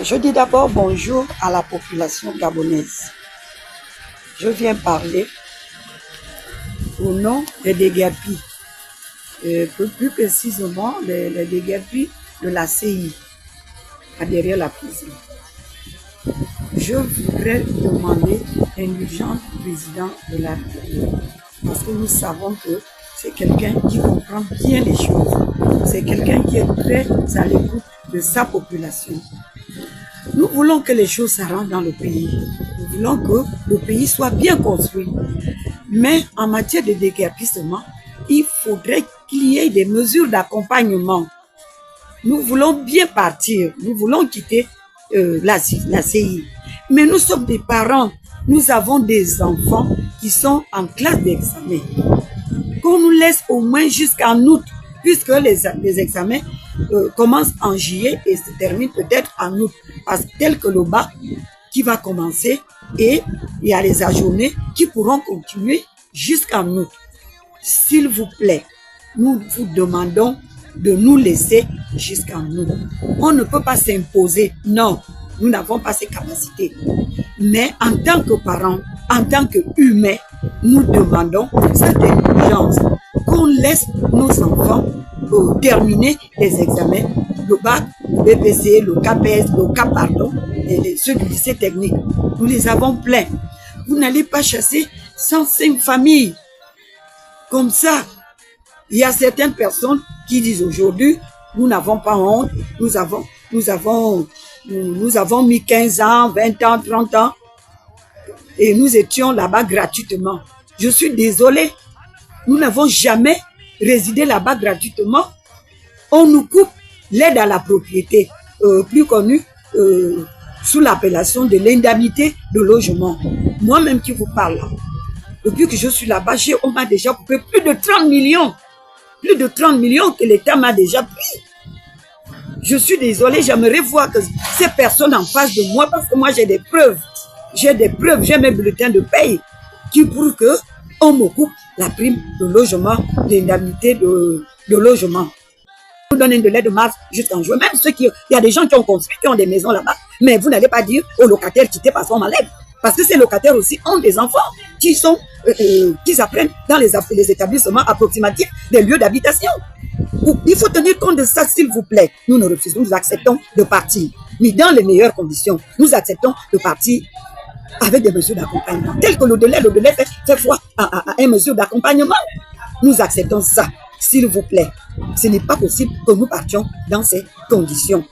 Je dis d'abord bonjour à la population gabonaise. Je viens parler au nom des déguerpis, plus précisément les déguerpis de la CI, derrière la prison. Je voudrais demander l'indulgence du président de la République, parce que nous savons que c'est quelqu'un qui comprend bien les choses. C'est quelqu'un qui est très à l'écoute de sa population. Nous voulons que les choses s'arrangent dans le pays. Nous voulons que le pays soit bien construit. Mais en matière de déguerpissement, il faudrait qu'il y ait des mesures d'accompagnement. Nous voulons bien partir. Nous voulons quitter la CI. Mais nous sommes des parents. Nous avons des enfants qui sont en classe d'examen. Qu'on nous laisse au moins jusqu'en août, puisque les examens commencent en juillet et se terminent peut-être en août. Parce que tel que le bac qui va commencer et il y a les ajournés qui pourront continuer jusqu'en août. S'il vous plaît, nous vous demandons de nous laisser jusqu'en août. On ne peut pas s'imposer, non, nous n'avons pas ces capacités. Mais en tant que parents, en tant qu'humains, nous demandons cette indulgence qu'on laisse nos enfants terminer les examens, le bac, le BPC, le CAPES, le CAP, pardon, et ceux du lycée technique. Nous les avons pleins. Vous n'allez pas chasser 105 familles. Comme ça, il y a certaines personnes qui disent aujourd'hui, nous n'avons pas honte, nous avons mis 15 ans, 20 ans, 30 ans, et nous étions là-bas gratuitement. Je suis désolée, nous n'avons jamais résidé là-bas gratuitement. On nous coupe l'aide à la propriété, plus connue sous l'appellation de l'indemnité de logement. Moi-même qui vous parle, depuis que je suis là-bas, on m'a déjà coupé plus de 30 millions. Plus de 30 millions que l'État m'a déjà pris. Je suis désolée, j'aimerais voir que ces personnes en face de moi, parce que moi j'ai des preuves. J'ai mes bulletins de paye qui prouvent qu'on me coupe la prime de logement, l'indemnité de logement. On nous donne de l'aide de mars jusqu'en juin. Même ceux il y a des gens qui ont construit, qui ont des maisons là-bas, mais vous n'allez pas dire aux locataires quittez parce qu'on m'enlève. Parce que ces locataires aussi ont des enfants qui apprennent dans les établissements approximatifs des lieux d'habitation. Il faut tenir compte de ça, s'il vous plaît. Nous refusons, nous acceptons de partir. Mais dans les meilleures conditions, nous acceptons de partir avec des mesures d'accompagnement. Tel que le délai fait foi à une mesure d'accompagnement. Nous acceptons ça, s'il vous plaît. Ce n'est pas possible que nous partions dans ces conditions.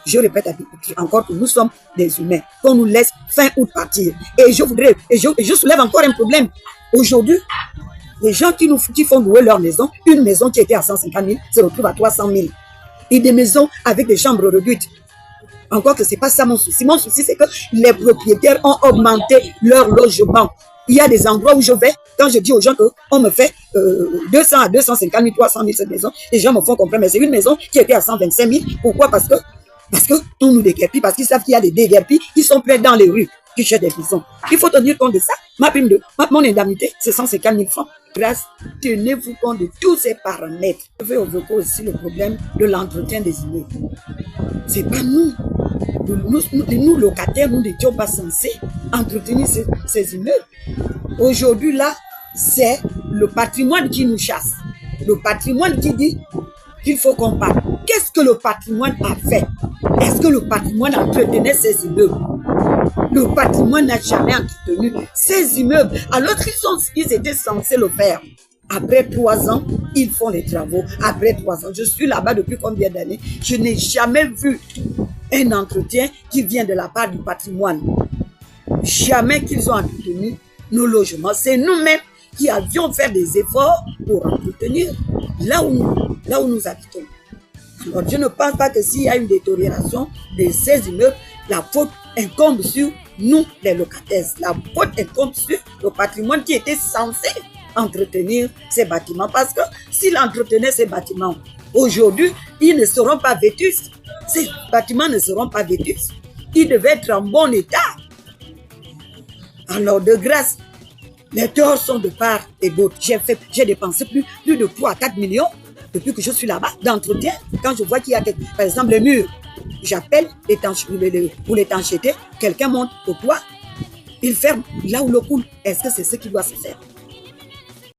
Je répète encore que nous sommes des humains, qu'on nous laisse fin août partir. Et je soulève encore un problème. Aujourd'hui, les gens qui font louer leur maison, une maison qui était à 150 000 se retrouve à 300 000. Et des maisons avec des chambres réduites. Encore que ce n'est pas ça mon souci. Mon souci, c'est que les propriétaires ont augmenté leur logement. Il y a des endroits où je vais, quand je dis aux gens qu'on me fait 200 à 250 000, 300 000 cette maison, les gens me font comprendre, mais c'est une maison qui était à 125 000. Pourquoi? Parce qu'on nous déguerpit, parce qu'ils savent qu'il y a des déguerpis qui sont près dans les rues, qui cherchent des prisons. Il faut tenir compte de ça. Mon indemnité, c'est 150 000 francs. Grâce, tenez-vous compte de tous ces paramètres. Je vais évoquer aussi le problème de l'entretien des immeubles. C'est pas nous. Nous, locataires, nous n'étions pas censés entretenir ces immeubles. Aujourd'hui, là, c'est le patrimoine qui nous chasse. Le patrimoine qui dit qu'il faut qu'on parte. Qu'est-ce que le patrimoine a fait? Est-ce que le patrimoine entretenait ces immeubles? Le patrimoine n'a jamais entretenu ces immeubles, alors qu'ils étaient censés le faire. Après 3 ans, ils font les travaux. Après 3 ans, je suis là-bas depuis combien d'années? Je n'ai jamais vu un entretien qui vient de la part du patrimoine. Jamais qu'ils ont entretenu nos logements. C'est nous-mêmes qui avions fait des efforts pour entretenir là où nous habitons. Alors, je ne pense pas que s'il y a une détérioration de ces immeubles, la faute incombe sur nous, les locataires. La faute incombe sur le patrimoine qui était censé entretenir ces bâtiments. Parce que s'il entretenait ces bâtiments, aujourd'hui, ils ne seront pas vétustes. Ces bâtiments ne seront pas vétustes. Ils devaient être en bon état. Alors, de grâce, les torts sont de part et d'autre. J'ai dépensé plus de 3 à 4 millions depuis que je suis là-bas, d'entretien, quand je vois qu'il y a, par exemple, le mur, j'appelle pour l'étanchéité, quelqu'un monte au toit, il ferme là où l'eau coule. Est-ce que c'est ce qui doit se faire?